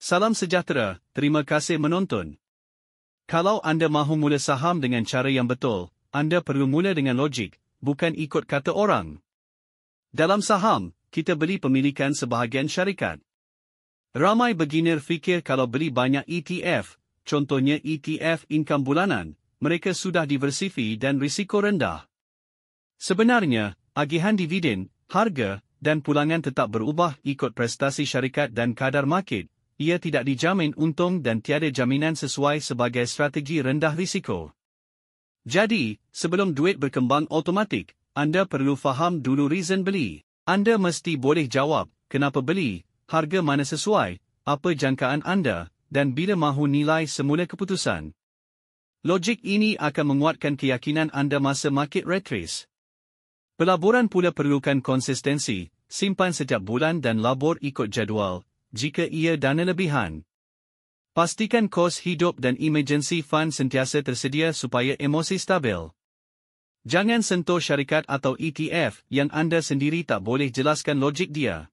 Salam sejahtera, terima kasih menonton. Kalau anda mahu mula saham dengan cara yang betul, anda perlu mula dengan logik, bukan ikut kata orang. Dalam saham, kita beli pemilikan sebahagian syarikat. Ramai beginner fikir kalau beli banyak ETF, contohnya ETF income bulanan, mereka sudah diversifi dan risiko rendah. Sebenarnya, agihan dividen, harga, dan pulangan tetap berubah ikut prestasi syarikat dan kadar market. Ia tidak dijamin untung dan tiada jaminan sesuai sebagai strategi rendah risiko. Jadi, sebelum duit berkembang automatik, anda perlu faham dulu reason beli. Anda mesti boleh jawab, kenapa beli, harga mana sesuai, apa jangkaan anda, dan bila mahu nilai semula keputusan. Logik ini akan menguatkan keyakinan anda masa market retrace. Pelaburan pula perlukan konsistensi, simpan setiap bulan dan labur ikut jadual. Jika ia dana lebihan, pastikan kos hidup dan emergency fund sentiasa tersedia supaya emosi stabil. Jangan sentuh syarikat atau ETF yang anda sendiri tak boleh jelaskan logik dia.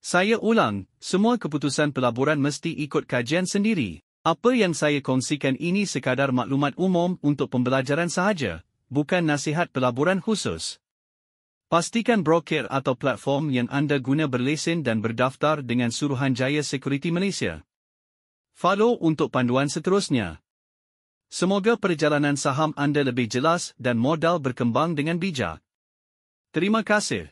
Saya ulang, semua keputusan pelaburan mesti ikut kajian sendiri. Apa yang saya kongsikan ini sekadar maklumat umum untuk pembelajaran sahaja, bukan nasihat pelaburan khusus. Pastikan broker atau platform yang anda guna berlesen dan berdaftar dengan Suruhanjaya Security Malaysia. Follow untuk panduan seterusnya. Semoga perjalanan saham anda lebih jelas dan modal berkembang dengan bijak. Terima kasih.